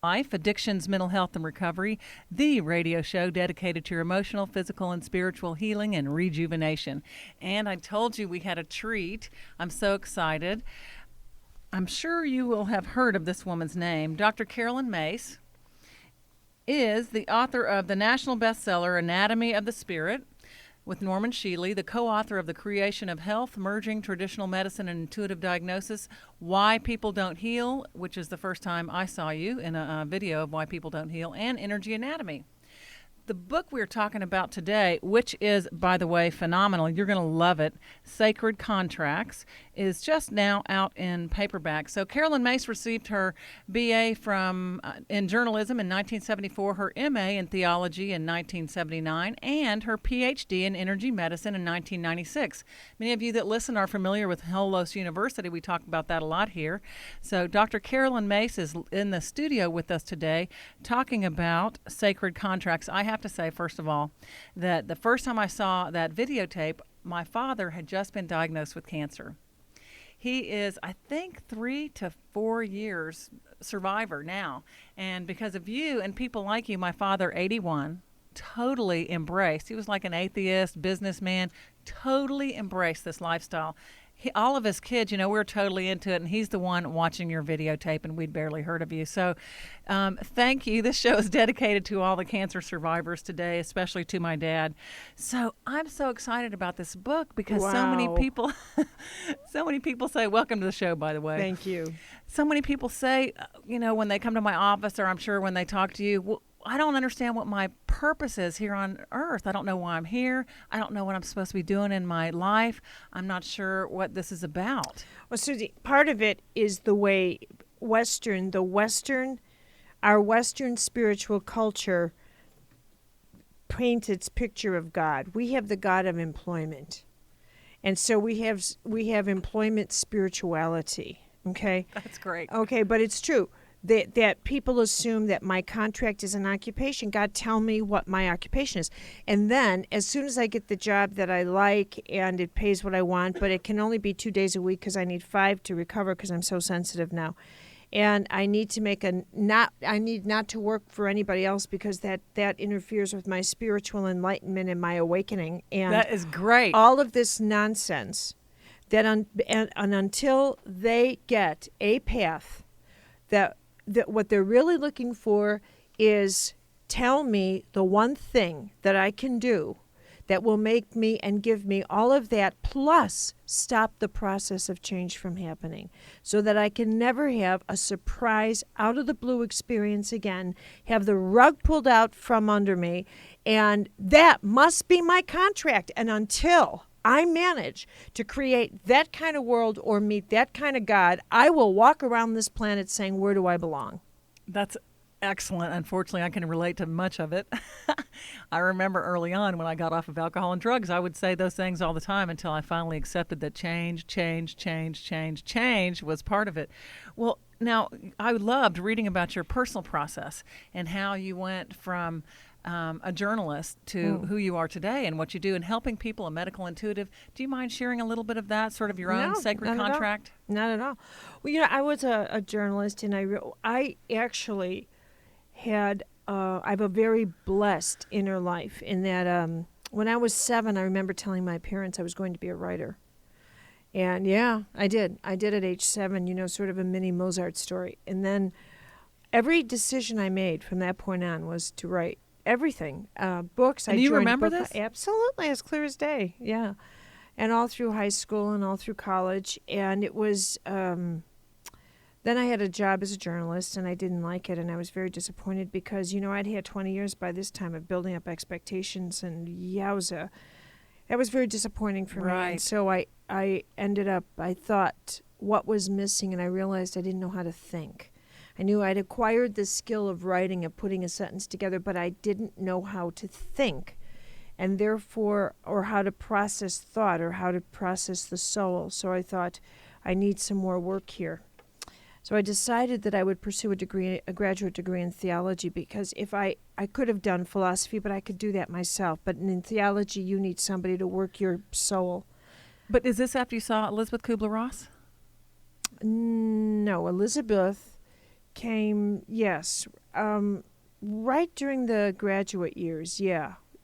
Life, Addictions, Mental Health, and Recovery, the radio show dedicated to your emotional, physical, and spiritual healing and rejuvenation. And I told you we had a treat. I'm so excited. I'm sure you will have heard of this woman's name. Dr. Carolyn Myss is the author of the national bestseller, Anatomy of the Spirit, with Norman Shealy, the co-author of The Creation of Health, Merging Traditional Medicine and Intuitive Diagnosis, Why People Don't Heal, which is the first time I saw you in a video of Why People Don't Heal, and Energy Anatomy. The book we're talking about today, which is, by the way, phenomenal, you're going to love it, Sacred Contracts, is just now out in paperback. So Carolyn Myss received her BA in journalism in 1974, her MA in theology in 1979, and her PhD in energy medicine in 1996. Many of you that listen are familiar with Hellos University. We talk about that a lot here. So Dr. Carolyn Myss is in the studio with us today talking about Sacred Contracts. I have to say, first of all, that the first time I saw that videotape, my father had just been diagnosed with cancer. He is, I think, 3 to 4 years survivor now. And because of you and people like you, my father, 81, totally embraced. He was like an atheist, businessman, totally embraced this lifestyle. All of his kids, we were totally into it, and he's the one watching your videotape, and we'd barely heard of you. So thank you. This show is dedicated to all the cancer survivors today, especially to my dad. So I'm so excited about this book because so many people say, welcome to the show, by the way. Thank you. So many people say, when they come to my office, or I'm sure when they talk to you, well, I don't understand what my purpose is here on earth. I don't know why I'm here. I don't know what I'm supposed to be doing in my life. I'm not sure what this is about. Well, Susie, part of it is the way our Western spiritual culture paints its picture of God. We have the God of employment. And so we have employment spirituality. Okay? That's great. Okay, but it's true. That people assume that my contract is an occupation. God, tell me what my occupation is. And then as soon as I get the job that I like and it pays what I want, but it can only be 2 days a week because I need 5 to recover because I'm so sensitive now. And I need to I need not to work for anybody else because that interferes with my spiritual enlightenment and my awakening. And that is great. All of this nonsense that until they get a path that what they're really looking for is tell me the one thing that I can do that will make me and give me all of that, plus stop the process of change from happening so that I can never have a surprise out of the blue experience again, have the rug pulled out from under me, and that must be my contract. And until I manage to create that kind of world or meet that kind of God, I will walk around this planet saying, where do I belong? That's excellent. Unfortunately, I can relate to much of it. I remember early on when I got off of alcohol and drugs, I would say those things all the time until I finally accepted that change was part of it. Well, now, I loved reading about your personal process and how you went from a journalist to who you are today and what you do and helping people, a medical intuitive. Do you mind sharing a little bit of that, sort of your own sacred contract? Not at all. Well, I was a journalist, and I actually had I have a very blessed inner life in that when I was 7, I remember telling my parents I was going to be a writer. And yeah, I did. I did at age 7, sort of a mini Mozart story. And then every decision I made from that point on was to write. Everything, books. And you remember this? Absolutely, as clear as day. Yeah, and all through high school and all through college. And it was. Then I had a job as a journalist, and I didn't like it, and I was very disappointed because I'd had 20 years by this time of building up expectations, and yowza, that was very disappointing for me. And so I ended up. I thought what was missing, and I realized I didn't know how to think. I knew I'd acquired the skill of writing and putting a sentence together, but I didn't know how to think, and therefore, or how to process thought, or how to process the soul. So I thought, I need some more work here. So I decided that I would pursue a graduate degree in theology, because if I could have done philosophy, but I could do that myself. But in theology, you need somebody to work your soul. But is this after you saw Elizabeth Kubler-Ross? No, Elizabeth came, yes, right during the graduate years,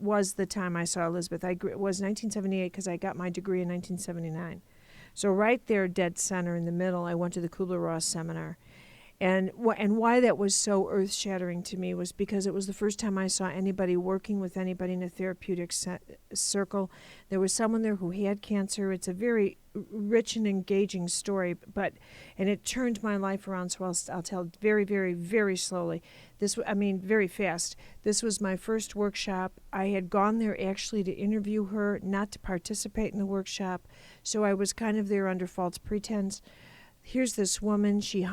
was the time I saw Elizabeth. It was 1978 because I got my degree in 1979. So right there, dead center in the middle, I went to the Kubler-Ross seminar. And why that was so earth-shattering to me was because it was the first time I saw anybody working with anybody in a therapeutic circle. There was someone there who had cancer. It's a very rich and engaging story, and it turned my life around. So I'll tell very, very, very slowly. Very fast. This was my first workshop. I had gone there actually to interview her, not to participate in the workshop. So I was kind of there under false pretense. Here's this woman, she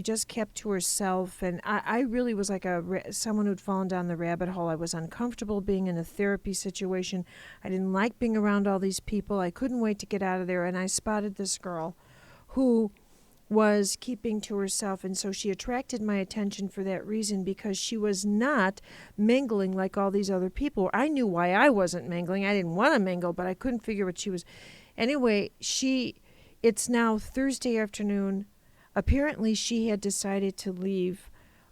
just kept to herself, and I really was like someone who'd fallen down the rabbit hole. I was uncomfortable being in a therapy situation. I didn't like being around all these people. I couldn't wait to get out of there, and I spotted this girl who was keeping to herself, and so she attracted my attention for that reason, because she was not mingling like all these other people. I knew why I wasn't mingling. I didn't want to mingle, but I couldn't figure what she was. Anyway, it's now Thursday afternoon. Apparently, she had decided to leave.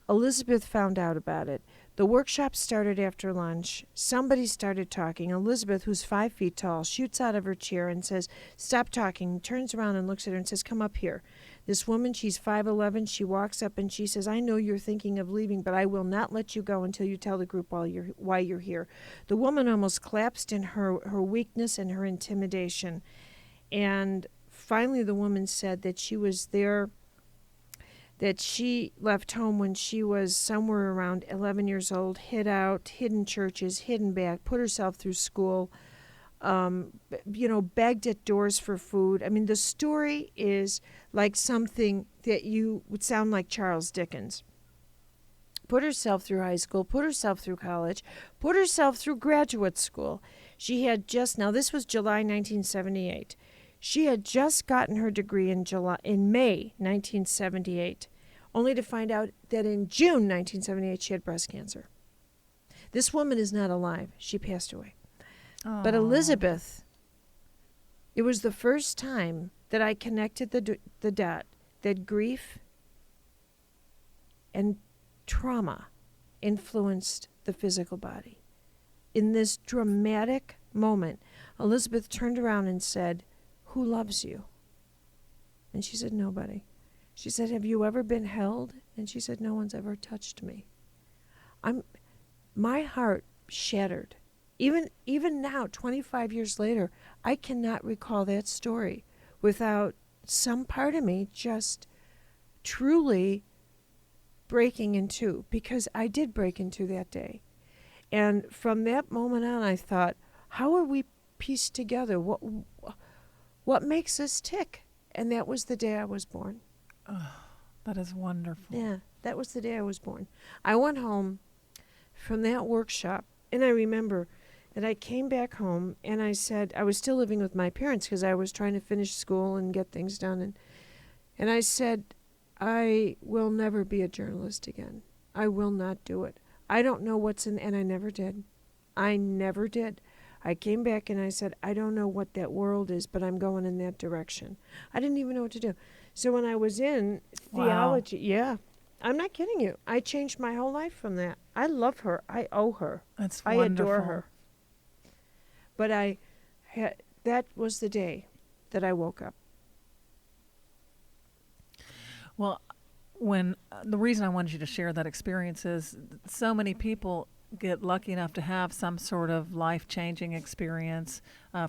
Elizabeth found out about it. The workshop started after lunch. Somebody started talking. Elizabeth, who's 5 feet tall, shoots out of her chair and says, "Stop talking," turns around and looks at her and says, "Come up here." This woman, she's 5'11", she walks up and she says, "I know you're thinking of leaving, but I will not let you go until you tell the group why you're here." The woman almost collapsed in her weakness and her intimidation. And finally, the woman said that she was there, that she left home when she was somewhere around 11 years old, hid in churches, hidden back, put herself through school, begged at doors for food. I mean, the story is like something that you would sound like Charles Dickens. Put herself through high school, put herself through college, put herself through graduate school. She had now this was July 1978. She had just gotten her degree in May 1978, only to find out that in June 1978 she had breast cancer. This woman is not alive. She passed away. Oh. But Elizabeth, it was the first time that I connected the dot that grief and trauma influenced the physical body. In this dramatic moment, Elizabeth turned around and said, "Who loves you?" And she said, "Nobody." She said, "Have you ever been held?" And she said, "No one's ever touched me." My heart shattered. Even now, 25 years later, I cannot recall that story without some part of me just truly breaking in two, because I did break in two that day. And from that moment on, I thought, how are we pieced together? What makes us tick? And that was the day I was born. Oh, that is wonderful. Yeah, that was the day I was born. I went home from that workshop, and I remember that I came back home, and I said, I was still living with my parents because I was trying to finish school and get things done. And I said, I will never be a journalist again. I will not do it. I don't know what's in, and I never did. I never did. I came back and I said, I don't know what that world is, but I'm going in that direction. I didn't even know what to do. So when I was in theology, yeah, I'm not kidding you. I changed my whole life from that. I love her. I owe her. That's I wonderful. adore her. But that was the day that I woke up. Well, when the reason I wanted you to share that experience is so many people get lucky enough to have some sort of life-changing experience.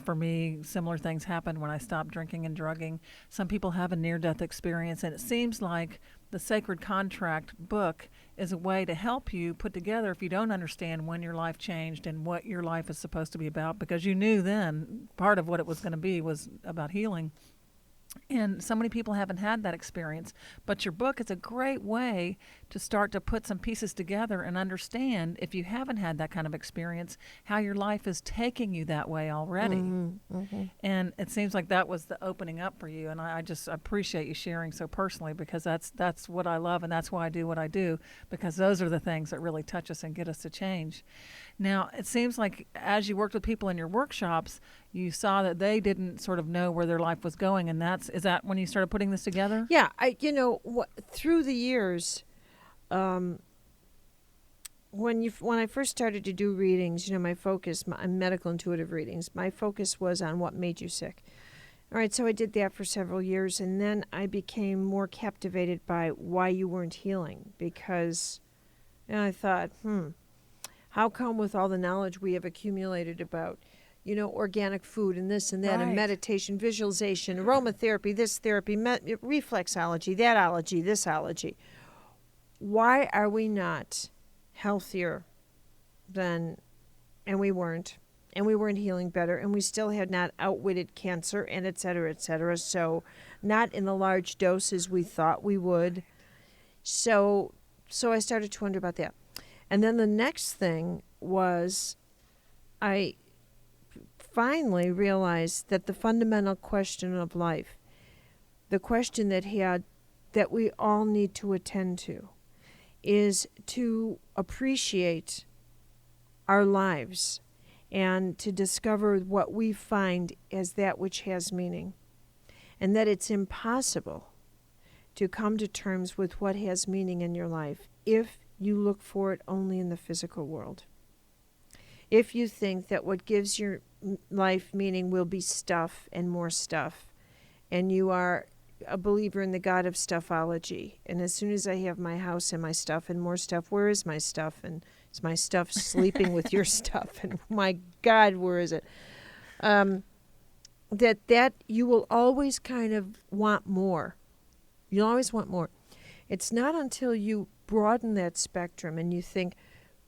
For me, similar things happened when I stopped drinking and drugging. Some people have a near-death experience, and it seems like the Sacred Contract book is a way to help you put together, if you don't understand when your life changed and what your life is supposed to be about, because you knew then part of what it was going to be was about healing. And so many people haven't had that experience, but your book is a great way to start to put some pieces together and understand, if you haven't had that kind of experience, how your life is taking you that way already. Mm-hmm, mm-hmm. And it seems like that was the opening up for you, and I just appreciate you sharing so personally, because that's what I love, and that's why I do what I do, because those are the things that really touch us and get us to change. Now, it seems like as you worked with people in your workshops, you saw that they didn't sort of know where their life was going, and is that when you started putting this together? Yeah, through the years, when I first started to do readings, my focus, medical intuitive readings, my focus was on what made you sick. All right, so I did that for several years, and then I became more captivated by why you weren't healing, because I thought, how come with all the knowledge we have accumulated about, organic food and this and that, and meditation, visualization, aromatherapy, this therapy, reflexology, that ology, this ology, why are we not healthier than, and we weren't healing better, and we still had not outwitted cancer, and et cetera, so not in the large doses we thought we would. So I started to wonder about that. And then the next thing was I finally realized that the fundamental question of life, the question that we all need to attend to, is to appreciate our lives and to discover what we find as that which has meaning, and that it's impossible to come to terms with what has meaning in your life if you look for it only in the physical world. If you think that what gives your life meaning will be stuff and more stuff, and you are a believer in the God of stuffology, and as soon as I have my house and my stuff and more stuff, where is my stuff? And is my stuff sleeping with your stuff? And my God, where is it? That you will always kind of want more. You'll always want more. It's not until you broaden that spectrum and you think,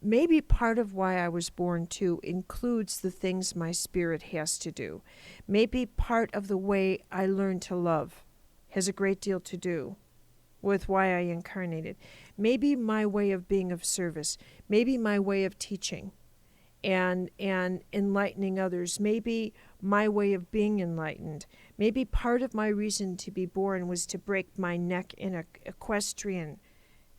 maybe part of why I was born too includes the things my spirit has to do. Maybe part of the way I learned to love has a great deal to do with why I incarnated. Maybe my way of being of service, maybe my way of teaching and enlightening others, maybe my way of being enlightened. Maybe part of my reason to be born was to break my neck in an equestrian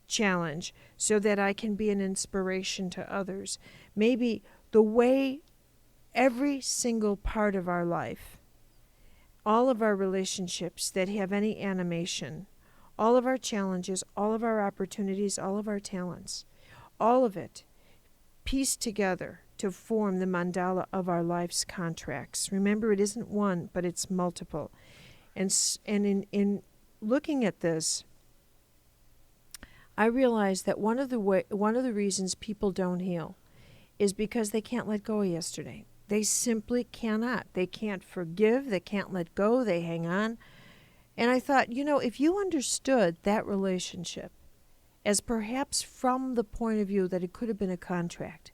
challenge so that I can be an inspiration to others. Maybe the way every single part of our life, all of our relationships that have any animation, all of our challenges, all of our opportunities, all of our talents, all of it pieced together to form the mandala of our life's contracts. Remember, it isn't one, but it's multiple. And in looking at this, I realized that one of the reasons people don't heal is because they can't let go of yesterday. They simply cannot. They can't forgive. They can't let go. They hang on. And I thought, if you understood that relationship as perhaps from the point of view that it could have been a contract,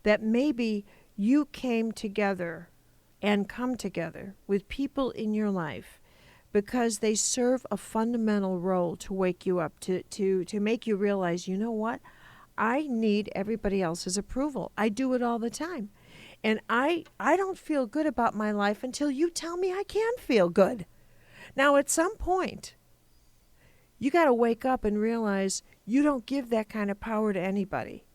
that maybe you came together and come together with people in your life because they serve a fundamental role to wake you up, to make you realize, you know what? I need everybody else's approval. I do it all the time. And I don't feel good about my life until you tell me I can feel good. Now, at some point, you got to wake up and realize you don't give that kind of power to anybody.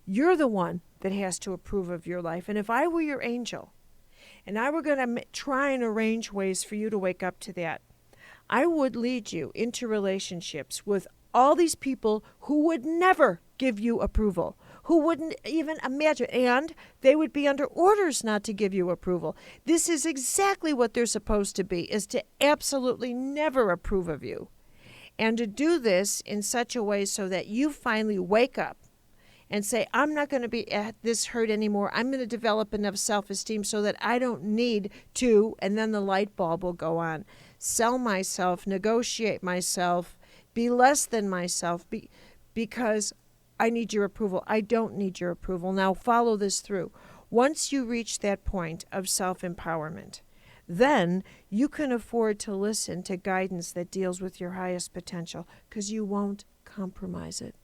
You're the one that has to approve of your life. And if I were your angel, and I were going to try and arrange ways for you to wake up to that, I would lead you into relationships with all these people who would never give you approval, who wouldn't even imagine, and they would be under orders not to give you approval. This is exactly what they're supposed to be, is to absolutely never approve of you. And to do this in such a way so that you finally wake up and say, I'm not going to be at this hurt anymore. I'm going to develop enough self-esteem so that I don't need to, and then the light bulb will go on. Sell myself, negotiate myself, be less than myself because I need your approval. I don't need your approval. Now follow this through. Once you reach that point of self-empowerment, then you can afford to listen to guidance that deals with your highest potential because you won't compromise it.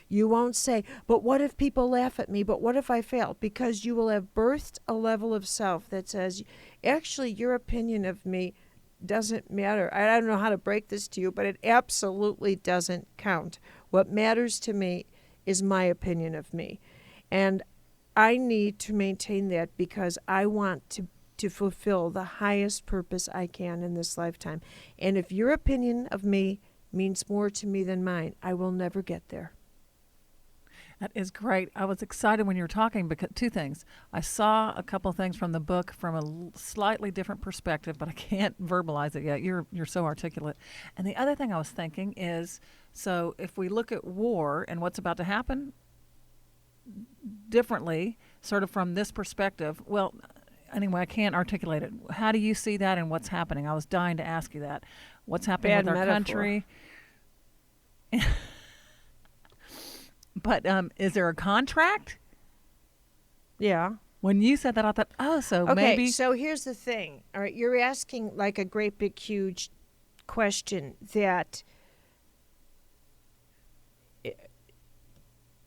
You won't say, but what if people laugh at me? But what if I fail? Because you will have birthed a level of self that says, actually, your opinion of me doesn't matter. I don't know how to break this to you, but it absolutely doesn't count. What matters to me is my opinion of me. And I need to maintain that because I want to fulfill the highest purpose I can in this lifetime. And if your opinion of me means more to me than mine, I will never get there. That is great. I was excited when you were talking because two things. I saw a couple of things from the book from a slightly different perspective, but I can't verbalize it yet. You're so articulate. And the other thing I was thinking is, so if we look at war and what's about to happen differently, sort of from this perspective, well, anyway, I can't articulate it. How do you see that and what's happening? I was dying to ask you that. What's happening Bad with our metaphor. country? But is there a contract? Yeah. When you said that, I thought, oh, so Okay, maybe. so here's the thing. All right, you're asking like a great big huge question that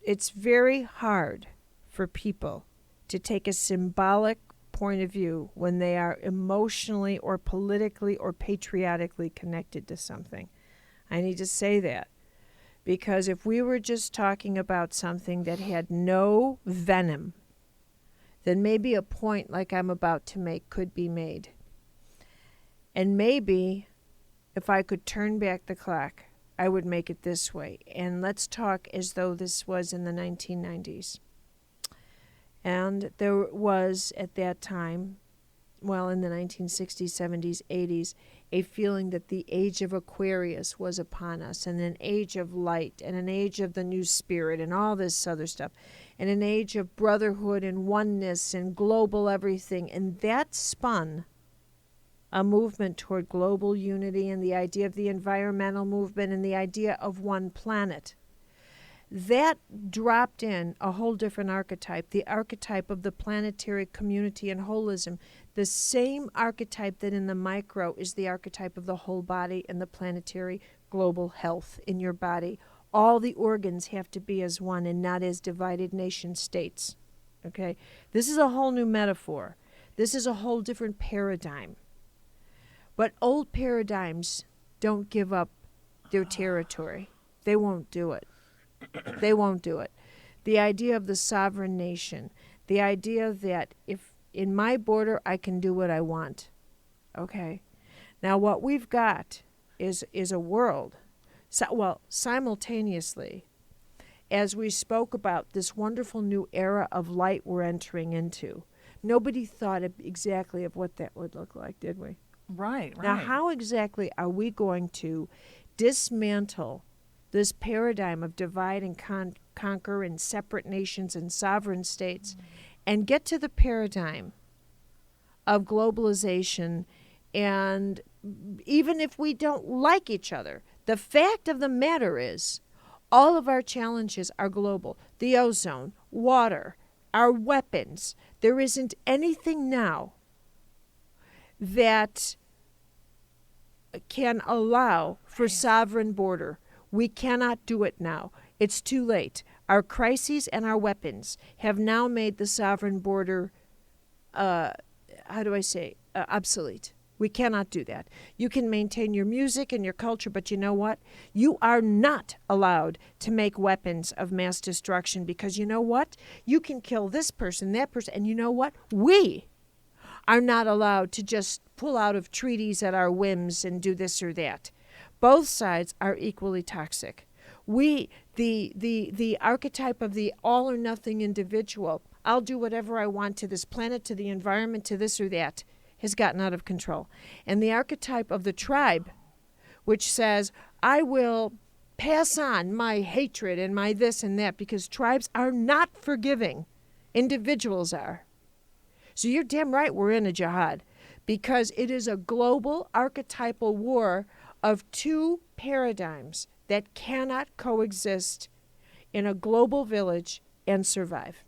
it's very hard for people to take a symbolic point of view when they are emotionally or politically or patriotically connected to something. I need to say that. Because if we were just talking about something that had no venom, then maybe a point like I'm about to make could be made. And maybe if I could turn back the clock, I would make it this way. And let's talk as though this was in the 1990s. And there was at that time, well, in the 1960s, 70s, 80s, a feeling that the age of Aquarius was upon us, and an age of light, and an age of the new spirit, and all this other stuff, and an age of brotherhood and oneness and global everything. And that spun a movement toward global unity and the idea of the environmental movement and the idea of one planet. That dropped in a whole different archetype, the archetype of the planetary community and holism, the same archetype that in the micro is the archetype of the whole body and the planetary global health in your body. All the organs have to be as one and not as divided nation states. Okay? This is a whole new metaphor. This is a whole different paradigm. But old paradigms don't give up their territory. They won't do it. They won't do it. The idea of the sovereign nation, the idea that if in my border I can do what I want. Okay? Now what we've got is a world, simultaneously, as we spoke about this wonderful new era of light we're entering into, nobody thought exactly of what that would look like, did we? Right. Now how exactly are we going to dismantle this paradigm of divide and conquer and separate nations and sovereign states and get to the paradigm of globalization? And even if we don't like each other, the fact of the matter is all of our challenges are global. The ozone, water, our weapons. There isn't anything now that can allow for sovereign border. We cannot do it now. It's too late. Our crises and our weapons have now made the sovereign border, obsolete. We cannot do that. You can maintain your music and your culture, but you know what? You are not allowed to make weapons of mass destruction because you know what? You can kill this person, that person, and you know what? We are not allowed to just pull out of treaties at our whims and do this or that. Both sides are equally toxic. The archetype of the all or nothing individual, I'll do whatever I want to this planet, to the environment, to this or that, has gotten out of control. And the archetype of the tribe, which says, I will pass on my hatred and my this and that, because tribes are not forgiving. Individuals are. So you're damn right we're in a jihad, because it is a global archetypal war of two paradigms that cannot coexist in a global village and survive.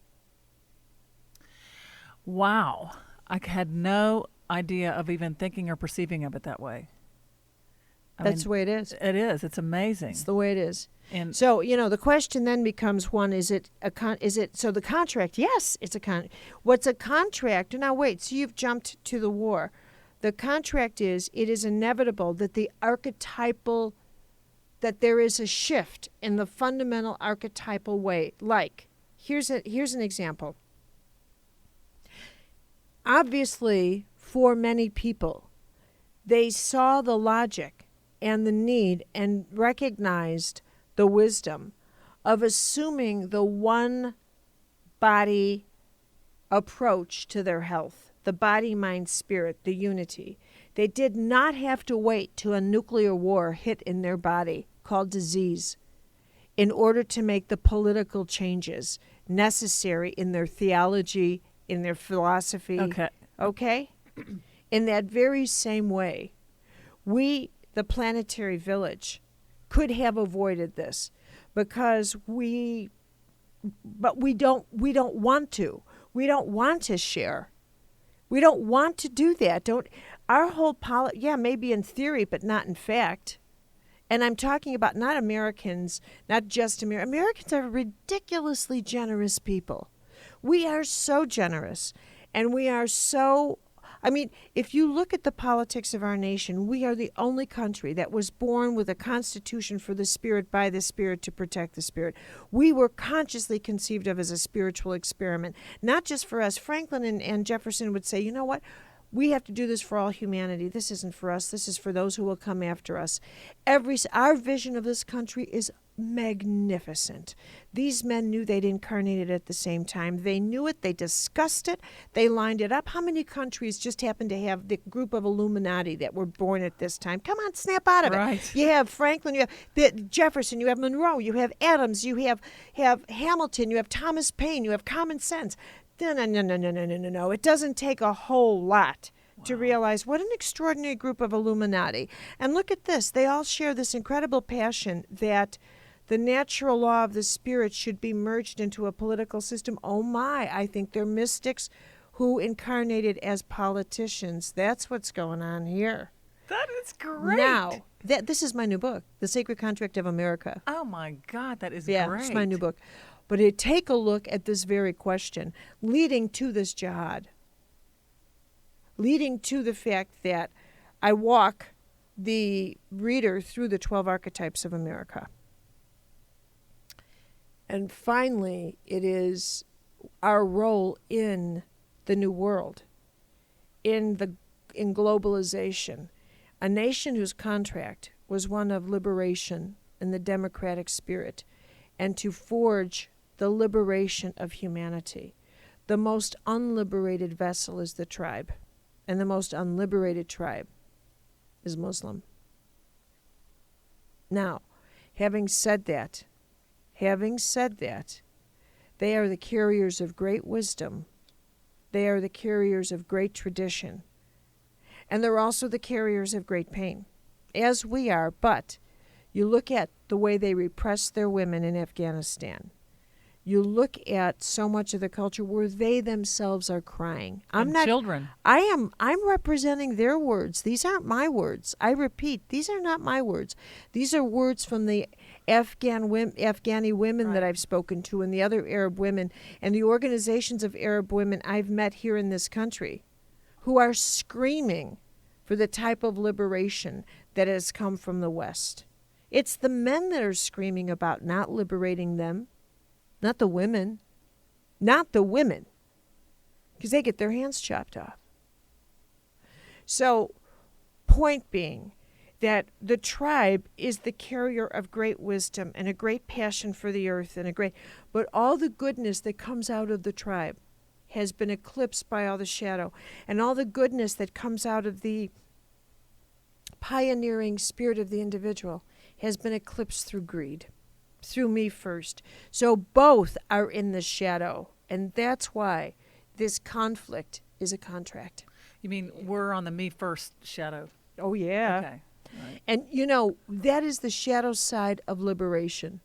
Wow. I had no idea of even thinking or perceiving of it that way. That's the way it is. It is. It's amazing. It's the way it is. And so, the question then becomes one, so the contract, yes, it's a what's a contract? Now wait, so you've jumped to the war. The contract is, it is inevitable that that there is a shift in the fundamental archetypal way. Like, here's an example. Obviously, for many people, they saw the logic and the need and recognized the wisdom of assuming the one body approach to their health, the body, mind, spirit, the unity. They did not have to wait till a nuclear war hit in their body called disease in order to make the political changes necessary in their theology, in their philosophy. Okay? In that very same way, we, the planetary village, could have avoided this because we don't want to. We don't want to share. We don't want to do that. Our whole maybe in theory, but not in fact. And I'm talking about not Americans, not just Americans. Americans are ridiculously generous people. We are so generous. And we are so, if you look at the politics of our nation, we are the only country that was born with a constitution for the spirit, by the spirit, to protect the spirit. We were consciously conceived of as a spiritual experiment, not just for us. Franklin and Jefferson would say, you know what? We have to do this for all humanity. This isn't for us. This is for those who will come after us. Our vision of this country is magnificent. These men knew they'd incarnated at the same time. They knew it. They discussed it. They lined it up. How many countries just happen to have the group of Illuminati that were born at this time? Come on, snap out of it. You have Franklin, you have Jefferson, you have Monroe, you have Adams, you have Hamilton, you have Thomas Paine, you have common sense. No. It doesn't take a whole lot to realize what an extraordinary group of Illuminati. And look at this. They all share this incredible passion that the natural law of the spirit should be merged into a political system. Oh my, I think they're mystics who incarnated as politicians. That's what's going on here. That is great. Now, this is my new book, The Sacred Contract of America. Oh my God, that is great. Yeah, it's my new book. But take a look at this very question, leading to this jihad, leading to the fact that I walk the reader through the 12 archetypes of America. And finally, it is our role in the New World, in globalization, a nation whose contract was one of liberation in the democratic spirit, and to forge the liberation of humanity. The most unliberated vessel is the tribe, and the most unliberated tribe is Muslim. Now, having said that, they are the carriers of great wisdom. They are the carriers of great tradition. And they're also the carriers of great pain, as we are. But you look at the way they repress their women in Afghanistan. You look at so much of the culture where they themselves are crying. Children. I'm representing their words. These aren't my words. I repeat, these are not my words. These are words from the Afghani women that I've spoken to, and the other Arab women, and the organizations of Arab women I've met here in this country, who are screaming for the type of liberation that has come from the West. It's the men that are screaming about not liberating them. Not the women. Not the women. Because they get their hands chopped off. So, point being that the tribe is the carrier of great wisdom and a great passion for the earth but all the goodness that comes out of the tribe has been eclipsed by all the shadow. And all the goodness that comes out of the pioneering spirit of the individual has been eclipsed through greed. Through me first. So both are in the shadow. And that's why this conflict is a contract. You mean we're on the me first shadow? Oh, yeah. Okay. Right. And, that is the shadow side of liberation.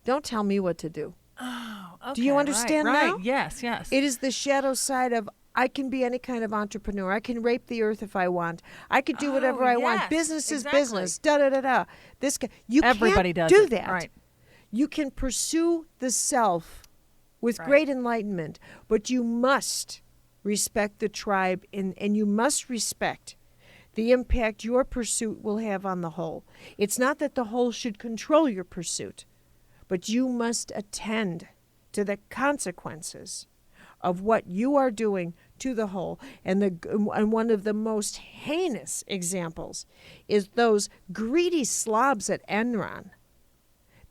Don't tell me what to do. Oh, okay. Do you understand now? Right. Yes. It is the shadow side of I can be any kind of entrepreneur. I can rape the earth if I want. I could do whatever I want. Business is business. Da-da-da-da. Everybody can't does do it. that. Right. You can pursue the self with great enlightenment, but you must respect the tribe and you must respect the impact your pursuit will have on the whole. It's not that the whole should control your pursuit, but you must attend to the consequences of what you are doing to the whole. And one of the most heinous examples is those greedy slobs at Enron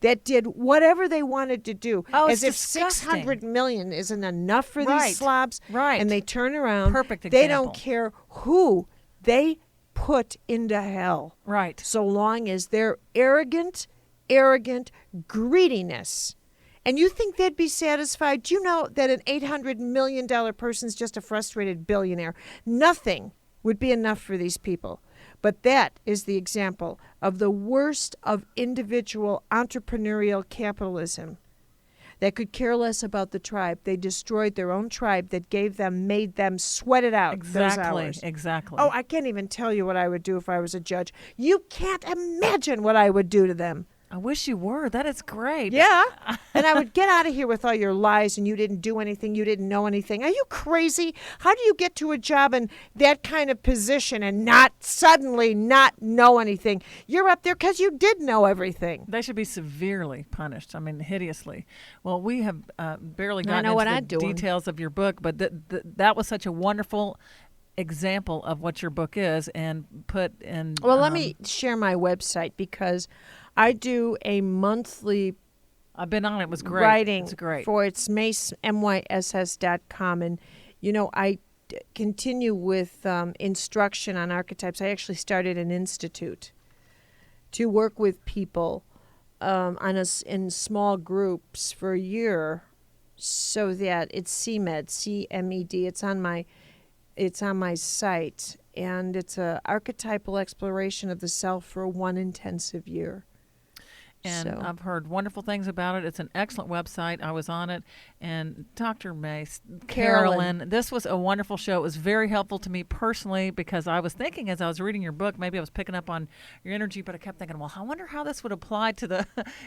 that did whatever they wanted to do, Oh, as it's if disgusting. 600 million isn't enough for Right. these slobs. Right. And they turn around. Perfect They example. don't care who they put into hell, Right. so long as their arrogant greediness. And you think they'd be satisfied? Do you know that an $800 million person's just a frustrated billionaire? Nothing would be enough for these people. But that is the example of the worst of individual entrepreneurial capitalism that could care less about the tribe. They destroyed their own tribe that made them sweat it out those hours. Exactly. Oh, I can't even tell you what I would do if I was a judge. You can't imagine what I would do to them. I wish you were. That is great. Yeah. And I would get out of here with all your lies and you didn't do anything, you didn't know anything. Are you crazy? How do you get to a job in that kind of position and suddenly not know anything? You're up there because you did know everything. They should be severely punished. I mean, hideously. Well, we have barely I gotten know what into I'm the doing. details of your book, but that was such a wonderful example of what your book is, and put in. Well, let me share my website, because I do a monthly I've been on it. It was great. writing It's great. for it's myss.com. And, I continue with instruction on archetypes. I actually started an institute to work with people in small groups for a year, so that it's CMED, CMED. It's on my site, and it's a archetypal exploration of the self for one intensive year. And So- I've heard wonderful things about it. It's an excellent website. I was on it. And Dr. Myss, Carolyn, this was a wonderful show. It was very helpful to me personally, because I was thinking as I was reading your book, maybe I was picking up on your energy, but I kept thinking, well, I wonder how this would apply to the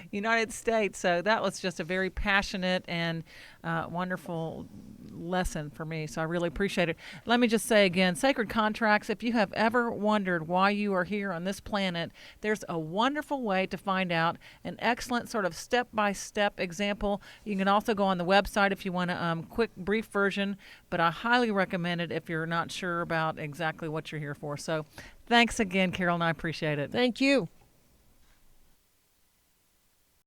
United States. So that was just a very passionate and wonderful lesson for me. So I really appreciate it. Let me just say again, Sacred Contracts, if you have ever wondered why you are here on this planet, there's a wonderful way to find out, an excellent sort of step-by-step example. You can also go on the website if you want a quick, brief version, but I highly recommend it if you're not sure about exactly what you're here for. So thanks again, Carol, and I appreciate it. Thank you.